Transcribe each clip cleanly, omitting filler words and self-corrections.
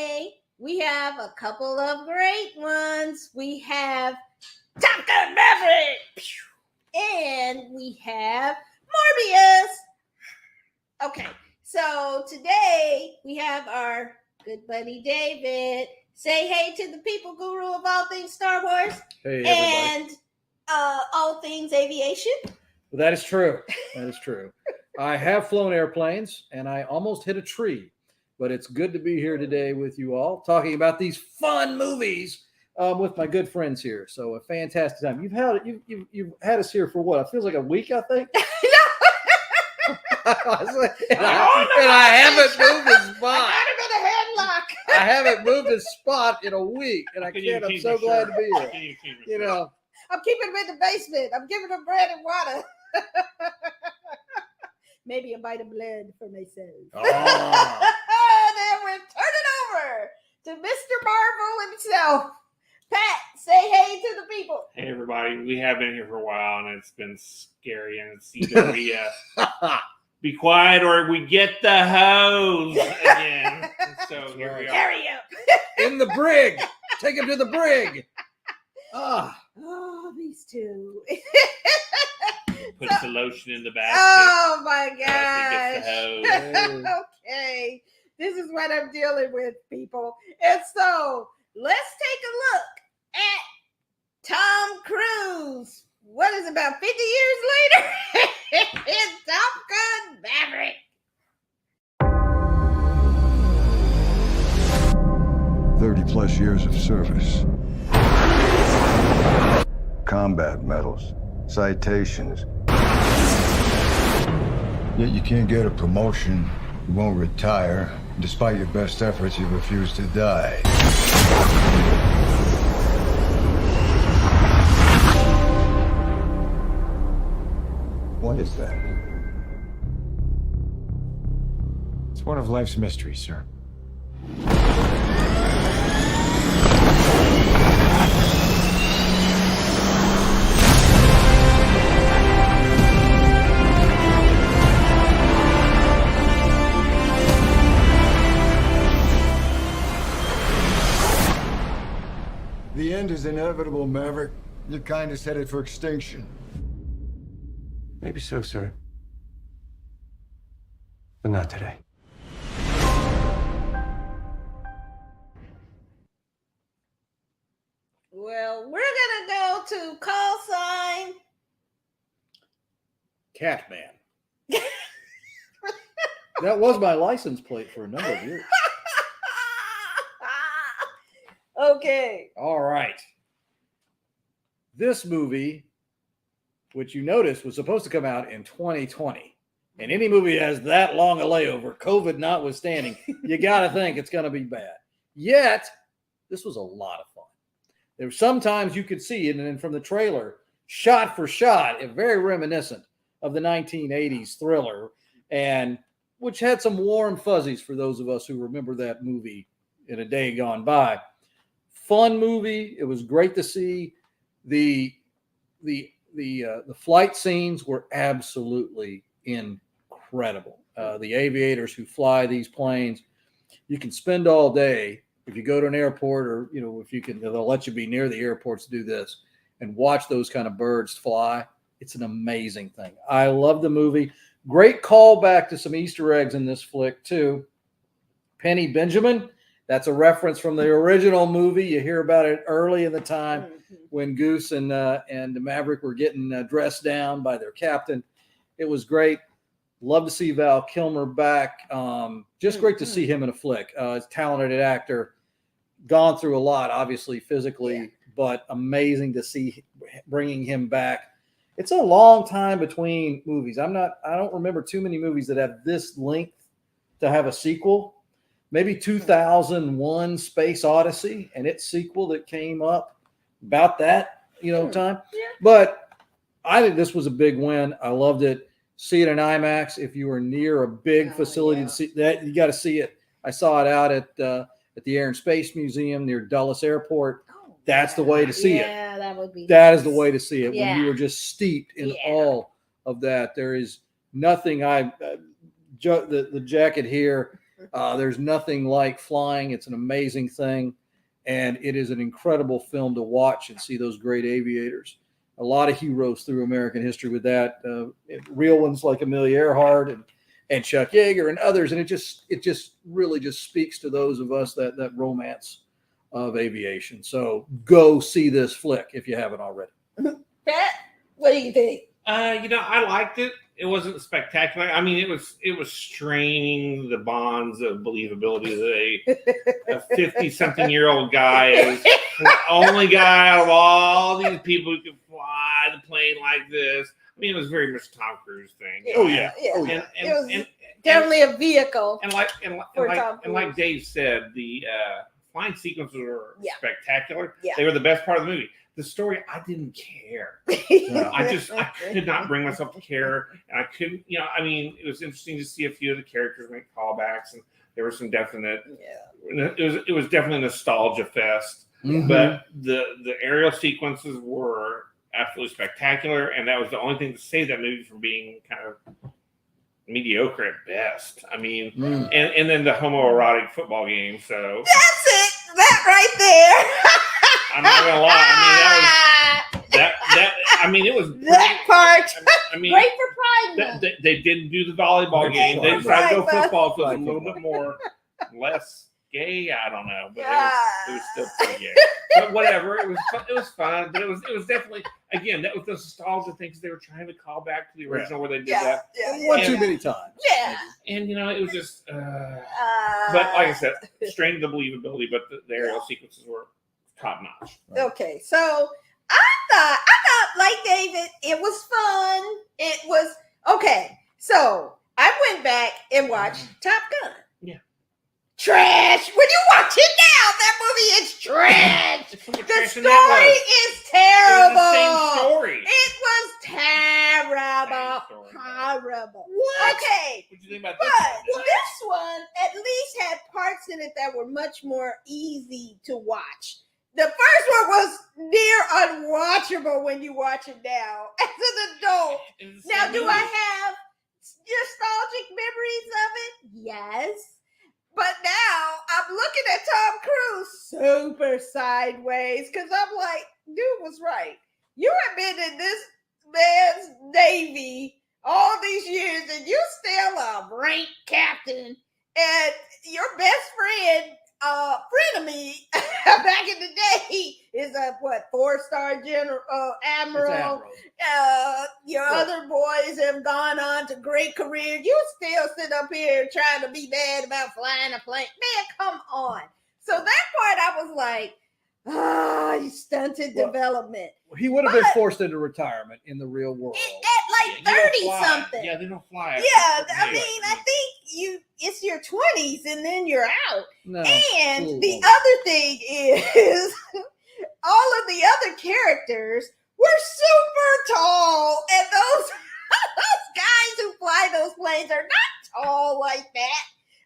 today we have a couple of great ones. We have Gun Maverick, and we have Morbius. Okay, so today we have our good buddy David. Say hey to the people, guru of all things Star Wars. Hey, everybody. And all things aviation. Well, that is true. That is true. I have flown airplanes, and I almost hit a tree. But it's good to be here today with you all, talking about these fun movies with my good friends here. So a fantastic time. You've had us here for what? It feels like a week, I think. and I haven't moved a spot. I haven't moved a spot in a week, and I'm so glad to be here. You know, I'm keeping them in the basement. I'm giving them bread and water. Maybe a bite of blood for myself. Oh. Then we're turning over to Mr. Marvel himself. Pat, say hey to the people. Hey, everybody. We have been here for a while, and it's been scary, and it's either we be quiet or we get the hose again. So here we are. Carry up. In the brig. Take him to the brig. Oh, these two. Puts the lotion in the basket. Oh my gosh. Okay. This is what I'm dealing with, people. And so let's take a look at Tom Cruise. What is it, about 50 years later? In Top Gun Maverick. 30+ years of service. Combat medals, citations. Yet you can't get a promotion, you won't retire. Despite your best efforts, you refuse to die. What is that? It's one of life's mysteries, sir. The end is inevitable, Maverick. Your kind is headed for extinction. Maybe so, sir. But not today. Well, we're going to go to call sign Catman. That was my license plate for a number of years. Okay. All right. This movie, which you noticed was supposed to come out in 2020. And any movie that has that long a layover, COVID notwithstanding, you got to think it's going to be bad. Yet, this was a lot of fun. There were sometimes you could see it, and then from the trailer, shot for shot, it very reminiscent of the 1980s thriller, and which had some warm fuzzies for those of us who remember that movie in a day gone by. Fun movie. It was great to see. The flight scenes were absolutely incredible. The aviators who fly these planes, you can spend all day if you go to an airport, or if you can, they'll let you be near the airports to do this and watch those kind of birds fly. It's an amazing thing. I love the movie. Great callback to some Easter eggs in this flick too. Penny Benjamin. That's a reference from the original movie. You hear about it early in the time when Goose and Maverick were getting dressed down by their captain. It was great. Love to see Val Kilmer back. Just great to see him in a flick. Talented actor, gone through a lot, obviously physically, but amazing to see bringing him back. It's a long time between movies. I don't remember too many movies that have this length to have a sequel. Maybe 2001 Space Odyssey and its sequel that came up about that, time. Yeah. But I think this was a big win. I loved it. See it in IMAX. If you were near a big facility to see that, you got to see it. I saw it out at the Air and Space Museum near Dulles Airport. That's the way to see it. Yeah, that would be. That is the way to see it when you were just steeped in all of that. There is nothing. The jacket here There's nothing like flying. It's an amazing thing. And it is an incredible film to watch and see those great aviators. A lot of heroes through American history with that. Real ones like Amelia Earhart and Chuck Yeager and others. And it just really just speaks to those of us that romance of aviation. So go see this flick if you haven't already. Pat, what do you think? I liked it. It wasn't spectacular. I mean, it was straining the bonds of believability that a 50-something-year-old guy is the only guy out of all these people who can fly the plane like this. I mean, it was very much Tom Cruise thing. Oh yeah. It was definitely a vehicle. And like Dave said, the flying sequences were spectacular. Yeah. They were the best part of the movie. The story, I didn't care. I could not bring myself to care. And I couldn't, it was interesting to see a few of the characters make callbacks, and there were some definite, it was definitely a nostalgia fest. Mm-hmm. But the aerial sequences were absolutely spectacular, and that was the only thing to save that movie from being kind of mediocre at best. I mean, and then the homoerotic football game. So that's it. That right there. I'm not gonna lie. I mean, it was that part. I mean, great for Pride Month. They didn't do the volleyball game. They decided to go football, so it was a little bit more less gay. I don't know, but it was still pretty gay. But whatever, it was fun. But it was definitely, again, that was the nostalgia things they were trying to call back to the original where they did that. One too many times. Yeah. And it was just. But like I said, strained the believability, but the aerial sequences were top notch. Okay, so I thought like David, it was fun. It was okay. So I went back and watched Top Gun. Yeah. Trash. When you watch it now, that movie is trash. The story is terrible. It was the same story. It was terrible. Horrible. What? Okay. What do you think about But this one at least had parts in it that were much more easy to watch. The first one was near unwatchable when you watch it now as an adult. Now, do I have nostalgic memories of it? Yes. But now I'm looking at Tom Cruise super sideways because I'm like, dude was right. You have been in this man's Navy all these years and you're still a rank captain. And your best friend of me back in the day is a 4-star general admiral. Your other boys have gone on to great careers. You still sit up here trying to be bad about flying a plane. Man, come on. So that part I was like, you stunted development. He would have been forced into retirement in the real world. At like 30 something. Yeah, they don't fly. Yeah, I mean, I think it's your 20s and then you're out. No. And the other thing is all of the other characters were super tall. And those guys who fly those planes are not tall like that.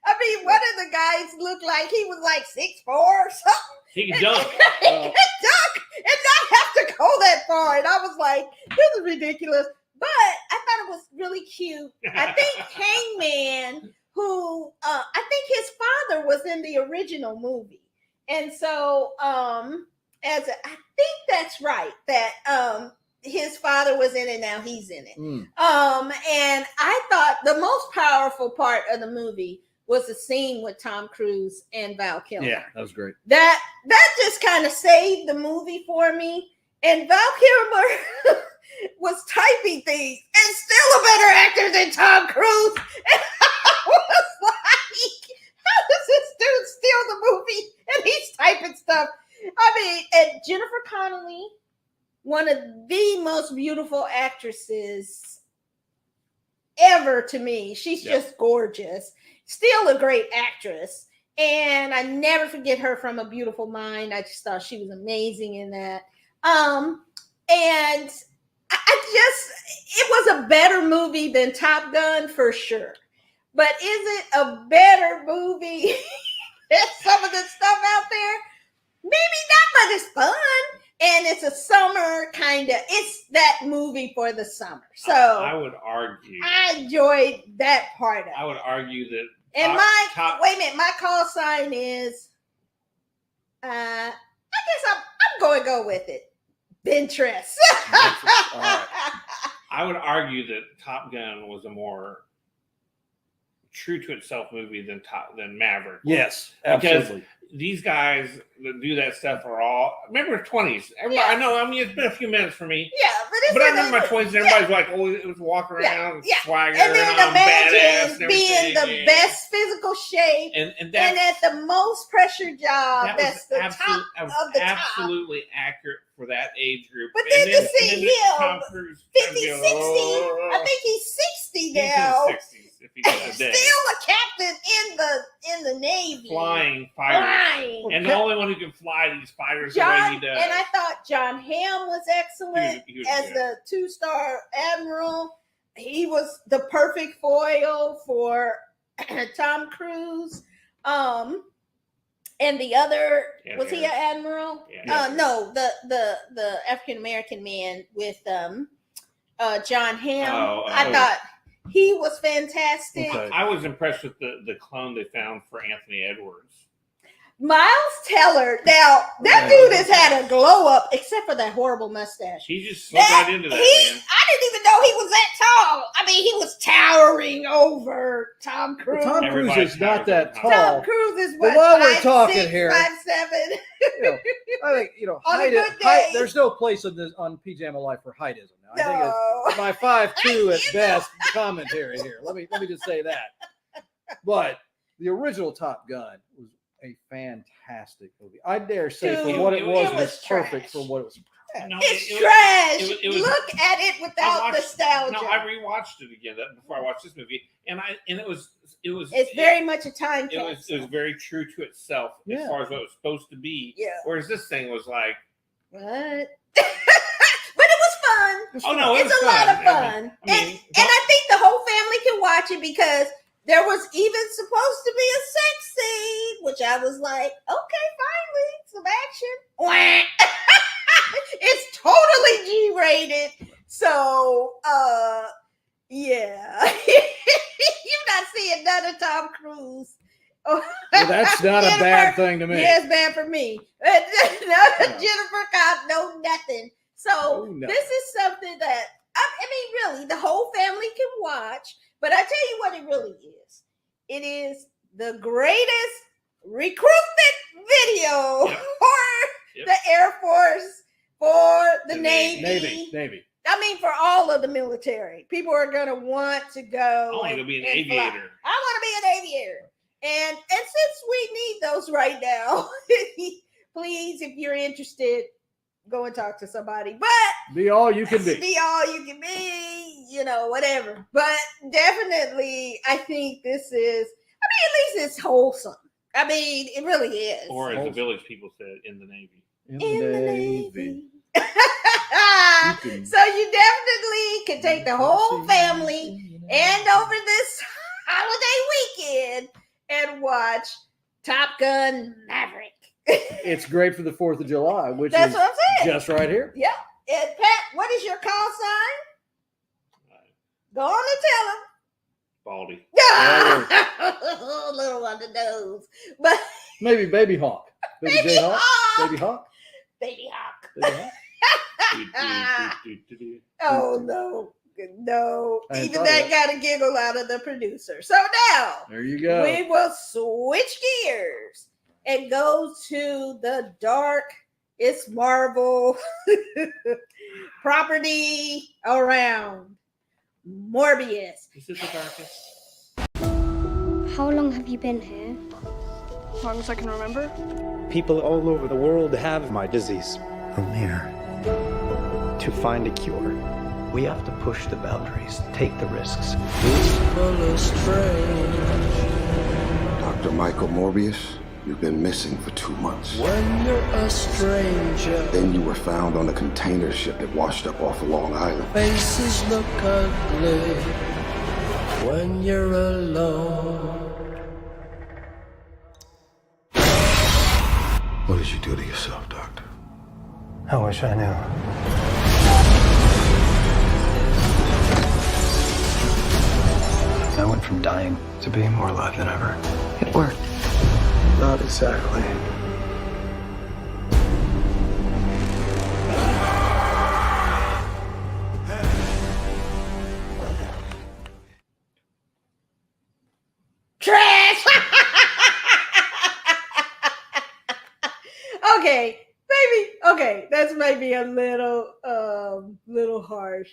I mean, one of the guys looked like he was like 6'4" or something. He can dunk. He can dunk and not have to go that far. And I was like, this is ridiculous. But I thought it was really cute. I think Hangman, who I think his father was in the original movie. And so I think that's right, that his father was in it, now he's in it. And I thought the most powerful part of the movie was the scene with Tom Cruise and Val Kilmer. Yeah, that was great. That just kind of saved the movie for me. And Val Kilmer was typing things and still a better actor than Tom Cruise. And I was like, how does this dude steal the movie and he's typing stuff? I mean, and Jennifer Connelly, one of the most beautiful actresses ever to me. She's just gorgeous. Still a great actress. And I never forget her from A Beautiful Mind. I just thought she was amazing in that. And it was a better movie than Top Gun for sure. But is it a better movie than some of the stuff out there? Maybe not, but it's fun. And it's a summer it's that movie for the summer. So I would argue. I enjoyed that part of it. I would argue that And wait a minute, my call sign is, I guess I'm going to go with it. Ventress. All right. I would argue that Top Gun was a more true to itself movie than Maverick. Yes, Because absolutely. these guys that do that stuff are all, remember 20s. Everybody, Yeah. I know, I mean, it's been a few minutes for me. Yeah, But I remember my 20s, and everybody's like, oh, it was walking around, Yeah. swagger, And then I'm badass imagine and being the everything. best physical shape And and that's, at the most pressure job. that That's the was top of the top. absolutely accurate for that age group. But And then to see and him, Tom Cruise 50, trying 60. to go, I think he's 60 he's now. in his 60s if he got a Still day. a captain in the Navy. Flying fighter. Flying. And the only one who can fly these fighters the way John, he does. and I thought John Hamm was excellent He was as good. the 2-star admiral. He was the perfect foil for Tom Cruise. And the other, Yeah, was he an admiral? Yeah. No, the African American man with John Hamm. I thought he was fantastic. Okay. I was impressed with the clone they found for Anthony Edwards. Miles Teller. Now that dude has had a glow up, except for that horrible mustache. He just slipped right into that, man. I didn't even know he was that tall. I mean, he was towering over Tom Cruise. Well, Tom Cruise Everybody is not that towers tall. Tom Cruise is what? But while we're 5'6", talking here- 5'7". You know, I think On a height, good height. day. There's no place on PJammaLyfe for heightism. Now, I think No. it's my 5'2" at best commentary here. Let me just say that. But the original Top Gun was a fantastic movie. I dare say Dude, for what it was, it was perfect trash. for what it was. No, It's it- trash. it was- Look at it without nostalgia. No, I rewatched it again before I watched this movie, and it was It's very much a time it was capsule. very true to itself Yeah. as far as what it was supposed to be. Yeah. Whereas this thing was like, What? But it was fun. oh no, it It's was a lot fun. of fun. I mean, and I think the whole family can watch it because there was even supposed to be a sex scene, which I was like, okay, finally, some action. Wah. It's totally G-rated. So, yeah. You're not seeing none of Tom Cruise. Well, that's not a bad thing to me. Yeah, it's bad for me. No, Jennifer Cobb, no nothing. So No. this is something that I mean, really, the whole family can watch. But I tell you what, it really is. It is the greatest recruitment video Yep. for the Air Force, for the Navy. Navy. I mean, for all of the military, people are gonna want to go. I want to be an and fly. aviator. I want to be an aviator. And since we need those right now, please, if you're interested, go and talk to somebody. But Be all you can be. be all you can be, whatever. But definitely, I think this is, at least it's wholesome. I mean, it really is. Or as the village people said, in the Navy. In In the the Navy. Navy. can- So you definitely can take the whole family and over this holiday weekend and watch Top Gun Maverick. It's great for the 4th of July, which That's is what I'm saying. just right here. Yep. And Pat, what is your call sign? Go on and tell him. Baldy. A little on the nose. But Maybe Baby Hawk. Baby J Hawk. Hawk. Baby Hawk. Baby Hawk. Baby Hawk. Oh no. No. I hadn't Even thought of that got a giggle out of the producer. So now There you go. we will switch gears and go to the darkest Marvel property around, Morbius. Is this the darkest? How long have you been here? As long as I can remember. People all over the world have my disease. I'm here to find a cure. We have to push the boundaries, take the risks. Dr. Michael Morbius, you've been missing for 2 months. When you're a stranger, Then you were found on a container ship that washed up off of Long Island. faces look ugly. When you're alone, What did you do to yourself, Doctor? I wish I knew. I went from dying to being more alive than ever. It worked. Not exactly. Trash. Okay, maybe. Okay, that's maybe a little harsh.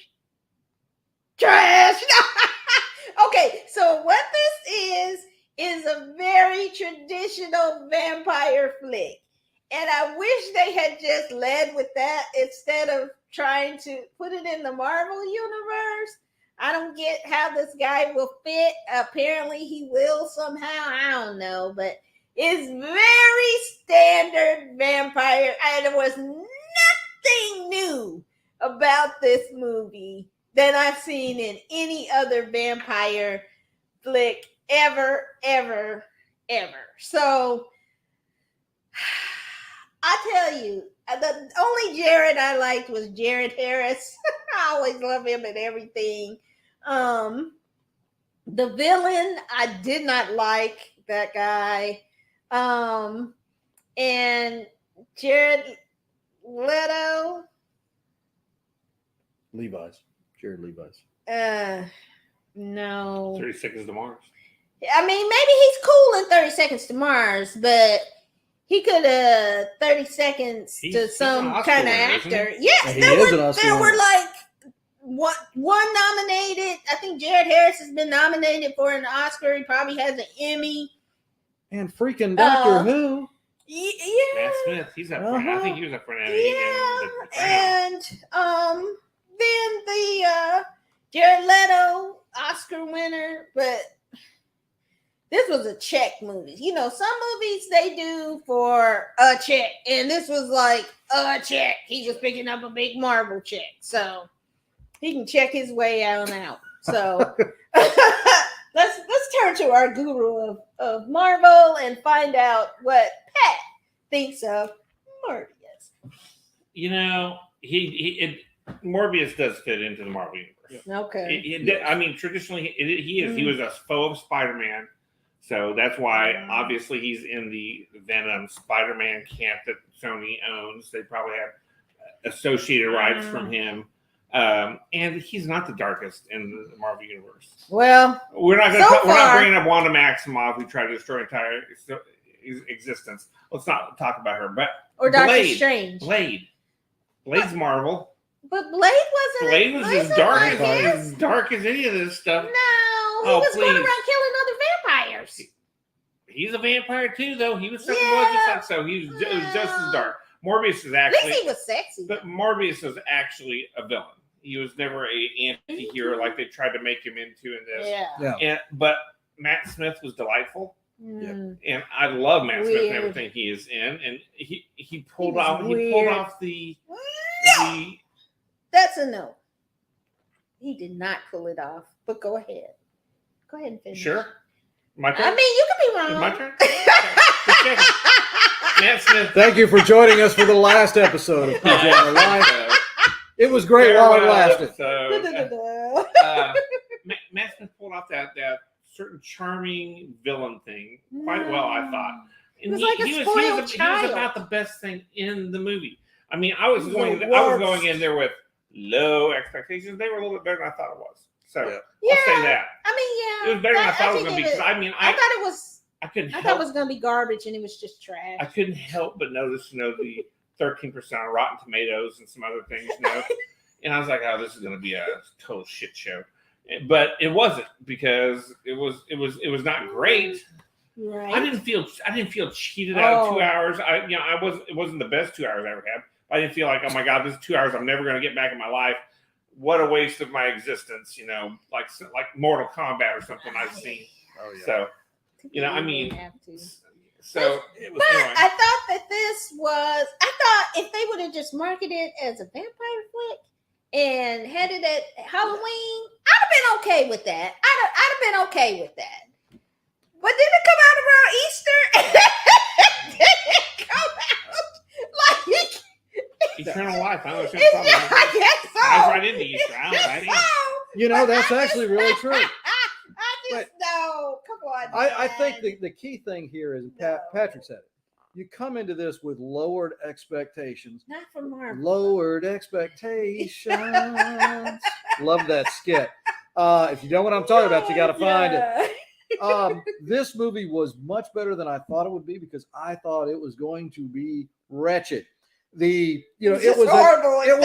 Trash. Okay, so what this is a very traditional vampire flick. And I wish they had just led with that instead of trying to put it in the Marvel universe. I don't get how this guy will fit. Apparently he will somehow. I don't know, but it's very standard vampire. And there was nothing new about this movie that I've seen in any other vampire flick ever. So I tell you, the only Jared I liked was Jared Harris. I always love him and everything. The villain, I did not like that guy. And Jared Levi's. No. 30 Seconds to Mars. I mean, maybe he's cool in 30 Seconds to Mars, but he could 30 seconds to some kind of actor. Yes, there were like one nominated. I think Jared Harris has been nominated for an Oscar. He probably has an Emmy. And freaking Doctor Who. Yeah. Matt Smith, he's up for I think he was up for an Emmy. Yeah. And then the Jared Leto Oscar winner, but this was a check movie. You know, some movies they do for a check, and this was like a check. He was picking up a big Marvel check, so he can check his way on out. So let's turn to our guru of Marvel and find out what Pat thinks of Morbius. You know, Morbius does fit into the Marvel universe. Okay. I mean, traditionally, he is. He was a foe of Spider-Man. So that's why, obviously, he's in the Venom Spider-Man camp that Sony owns. They probably have associated rights from him. And he's not the darkest in the Marvel universe. Well, we're not bringing up Wanda Maximoff, who tried to destroy entire existence. Let's not talk about her. But Doctor Strange. Blade's Marvel. But Blade was as dark as any of this stuff. No, he was going around killing other vampires. He's a vampire too, though. He was sucking blood just like so. He was just as dark. Morbius is actually. At least he was sexy. But Morbius was actually a villain. He was never an anti-hero like they tried to make him into in this. But Matt Smith was delightful. And I love Matt Smith and everything he is in. And he pulled off the That's a no. He did not pull it off. But go ahead. Go ahead and finish. Sure. My turn? I mean, you could be wrong. My turn? Matt Smith. Thank you for joining us for the last episode of PJammaLyfe. It was great while it lasted. Matt Smith pulled off that certain charming villain thing quite well, I thought. And he was about the best thing in the movie. I mean, I was going in there with low expectations. They were a little bit better than I thought it was. So I'll say that. I mean, it was better than I thought it was going to be. Because I thought it was. I thought it was going to be garbage, and it was just trash. I couldn't help but notice, the 13% on Rotten Tomatoes and some other things, and I was like, "Oh, this is going to be a total shit show." But it wasn't, because it was not great. Right. I didn't feel cheated out of 2 hours. It wasn't the best 2 hours I ever had. I didn't feel like, oh my God, this is 2 hours I'm never going to get back in my life. What a waste of my existence, like Mortal Kombat or something I've seen. Oh yeah. So, I mean, so it was. But I thought that I thought if they would have just marketed it as a vampire flick and had it at Halloween, I'd have been okay with that. I'd have been okay with that. But did it come out around Easter? Did it come out like Eternal Life? I don't know. I guess so. I was right into Easter. I don't know. That's actually really true. I I think the key thing here is Patrick said it. You come into this with lowered expectations. Not for Marvel. Lowered expectations. Love that skit. If you know what I'm talking about, you got to find it. This movie was much better than I thought it would be because I thought it was going to be wretched. It was horrible. There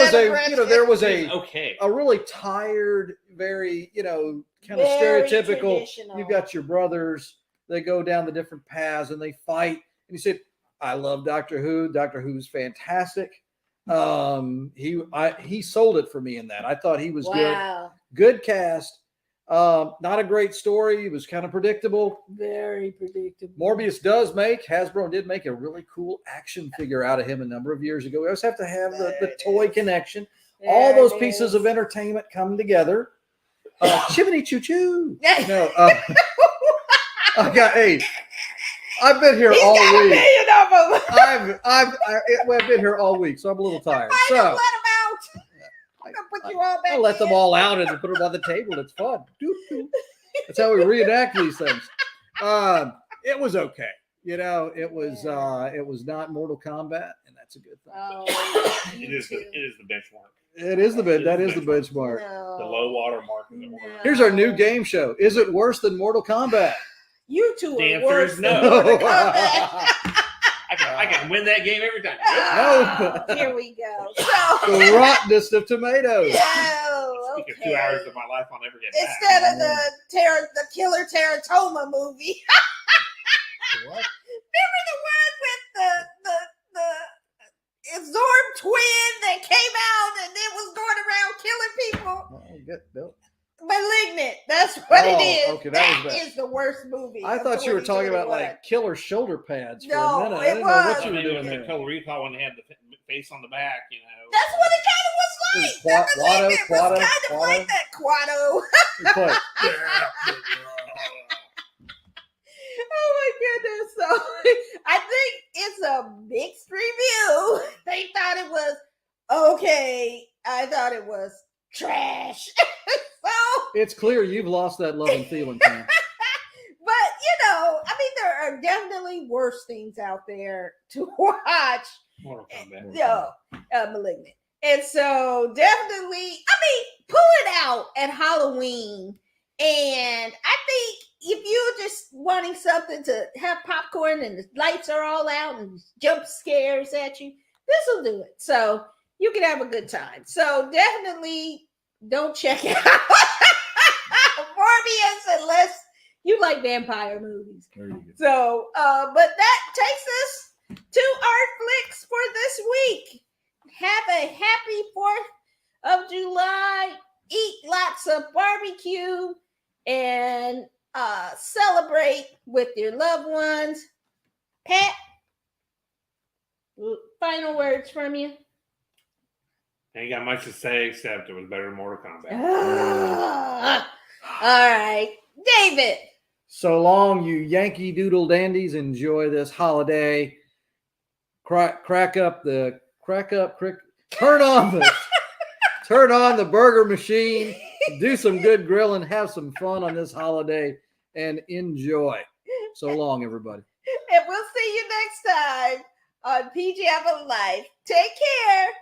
was a really tired, very kind of stereotypical. You've got your brothers. They go down the different paths and they fight. And he said, I love Doctor Who. Doctor Who's fantastic. He sold it for me in that. I thought he was good cast. Not a great story. It was kind of predictable. Very predictable. Hasbro did make a really cool action figure out of him a number of years ago. We always have to have the toy connection. All those pieces of entertainment come together. Chimney choo choo. I've been here all week. I've been here all week, so I'm a little tired. Let them out. I'm gonna put you all back. I let them all out and put them on the table. It's fun. That's how we reenact these things. It was okay. It was not Mortal Kombat, and that's a good thing. It is the benchmark. That is the benchmark. No. The low water mark. Here's our new game show. Is it worse than Mortal Kombat? You two The are answer worse is than no. Mortal Kombat. I can win that game every time. No. Here we go. The rottenness of tomatoes. Speak of 2 hours of my life, I'll never get back. Instead of the Killer Teratoma movie. What? Remember the one with the absorbed twin that came out and it was going around killing people? Malignant. That's what it is. Okay, that is the worst movie. I thought you were talking about like killer shoulder pads for a minute. I didn't know what you were doing there. Total Recall when they had the face on the back, That's what it kind of was like. Malignant was kind of like that. Quado. Oh my goodness. So I think it's a mixed review. They thought it was okay. I thought it was trash. It's clear you've lost that love and feeling, Tim. But there are definitely worse things out there to watch. Mortal Kombat. Malignant. And so definitely, pull it out at Halloween. And I think if you're just wanting something to have popcorn and the lights are all out and jump scares at you, this will do it. So you can have a good time. So definitely don't check out Morbius unless you like vampire movies. So, but that takes us to our flicks for this week. Have a happy 4th of July. Eat lots of barbecue and celebrate with your loved ones. Pat, final words from you. Ain't got much to say except it was better than Mortal Kombat. All right, David. So long, you Yankee Doodle dandies. Enjoy this holiday. Turn on the burger machine. Do some good grilling. Have some fun on this holiday and enjoy. So long, everybody. And we'll see you next time on PJammaLyfe. Take care.